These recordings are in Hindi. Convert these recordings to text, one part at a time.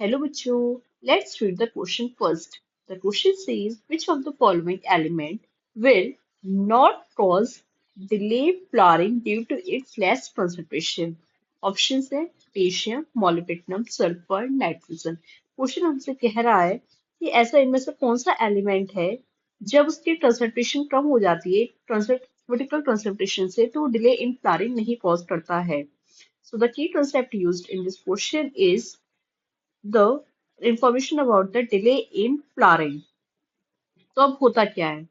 Hello बच्चों, let's read the question first. The question says which of the following element will not cause delay flowering due to its less concentration? Options है potassium, molybdenum, sulfur, nitrogen. Question हमसे कह रहा है कि ऐसा इनमें से कौन सा एलिमेंट है जब उसकी कंसंट्रेशन कम हो जाती है क्रिटिकल कंसंट्रेशन से तो डिले इन फ्लावरिंग नहीं कॉज करता है. So the key concept used in this question is the information about the delay in flowering. तो अब होता क्या है,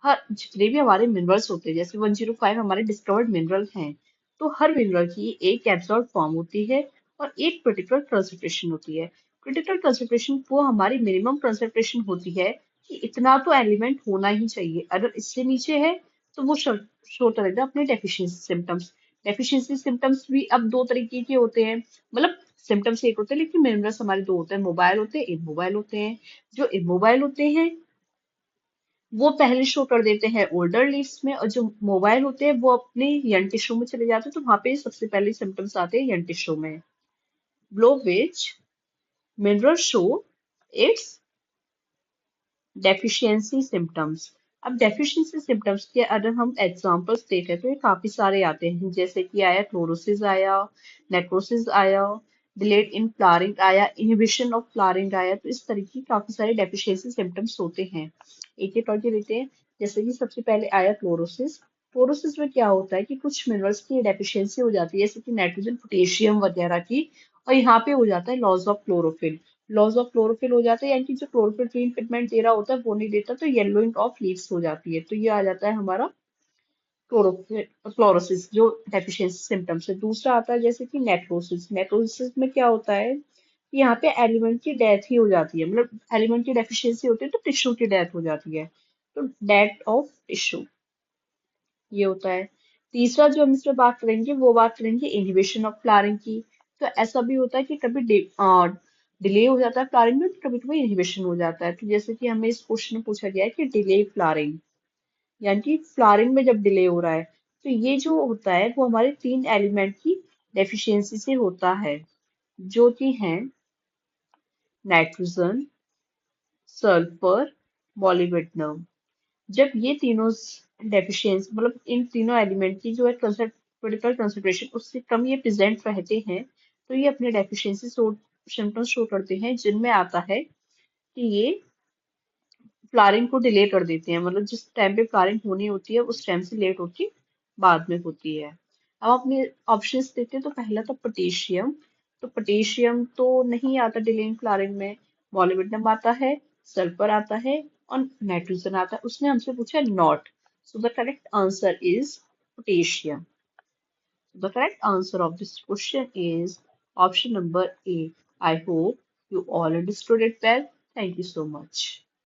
हर जितने भी हमारे मिनरल्स होते हैं जैसे 105 हमारे डिस्कवर्ड मिनरल हैं, तो हर मिनरल की एक एब्जॉर्ब फॉर्म होती है और एक क्रिटिकल कंसंट्रेशन होती है. क्रिटिकल कंसंट्रेशन वो हमारी मिनिमम कंसंट्रेशन होती है कि इतना तो एलिमेंट होना ही चाहिए, अगर इससे नीचे है तो वो शो करेगा अपने डेफिशिएंसी सिम्टम्स. डेफिशिएंसी सिम्टम्स भी अब दो तरीके के होते हैं, मतलब सिम्टम्स एक होते हैं लेकिन मिनरल्स हमारे दो होते हैं, मोबाइल होते हैं, इमोबाइल होते हैं. जो इमोबाइल होते हैं वो पहले शो कर देते हैं ओल्डर लीव्स में, और जो मोबाइल होते हैं वो अपने यंग टिश्यू में चले जाते हैं, तो वहां पे सबसे पहले सिम्टम्स आते हैं यंग टिश्यू में. below which mineral show its deficiency symptoms. अब डेफिशिएंसी सिम्टम्स के अगर हम एग्जांपल्स देखें तो ये काफी सारे आते हैं, जैसे कि आया क्लोरोसिस, आया नेक्रोसिस, आया डिलेड इन फ्लावरिंग, आया इनहिबिशन ऑफ फ्लावरिंग, आया. तो इस तरीके की काफी सारे डेफिशिएंसी सिम्टम्स होते हैं, एक एक करके देते हैं. जैसे कि सबसे पहले आया क्लोरोसिस. क्लोरोसिस में क्या होता है कि कुछ मिनरल्स की डेफिशिएंसी हो जाती है जैसे कि नाइट्रोजन, पोटेशियम वगैरह की, और यहाँ पे हो जाता है loss of chlorophyll. Loss of chlorophyll हो जाता है, यानी कि जो क्लोरोफिल ग्रीन पिगमेंट दे रहा होता है वो नहीं देता, तो येलोइंग ऑफ लीव्स हो जाती है. तो ये आ जाता है हमारा क्लोरोफिल क्लोरोसिस जो डेफिशिएंसी सिम्टम्स है. दूसरा आता है जैसे कि नेक्रोसिस. नेक्रोसिस में क्या होता है कि यहाँ पे एलिमेंट की डेथ ही हो जाती है, मतलब एलिमेंट की डेफिशिएंसी होती है तो टिश्यू की डेथ हो जाती है, तो डेथ ऑफ टिश्यू ये होता है. तीसरा जो हम इसमें बात करेंगे वो बात करेंगे इनहिबिशन ऑफ फ्लावरिंग की. तो ऐसा भी होता है कि कभी डिले हो जाता है फ्लावरिंग में, तो कभी कभी इनहिबिशन हो जाता है. तो जैसे कि हमें इस क्वेश्चन में पूछा गया है कि डिले फ्लावरिंग, यानी कि फ्लावरिंग में जब डिले हो रहा है, तो ये जो होता है वो हमारे तीन एलिमेंट की डेफिशिएंसी से होता है, जो कि हैं नाइट्रोजन, सल्फर, मॉलिब्डेनम. जब ये तीनों डेफिशिएंसी, मतलब इन तीनों एलिमेंट की जो है क्रिटिकल कंसंट्रेशन उससे कम ये प्रेजेंट रहते हैं, तो ये अपने डेफिशिएंसी सिम्टम्स शो करते हैं, जिनमें आता है कि ये फ्लावरिंग को डिले कर देते हैं, मतलब जिस टाइम पे फ्लावरिंग होनी होती है उस टाइम से लेट होती बाद में होती है. अब अपने ऑप्शंस देखते हैं, तो पहला था पोटेशियम. तो पोटेशियम तो नहीं आता डिले इन फ्लावरिंग में. मॉलिब्डेनम आता है, सल्फर आता है और नाइट्रोजन आता है. उसने हमसे पूछा not, so the correct answer is potassium. The correct answer of this question is option number A. I hope you all understood it well. Thank you so much.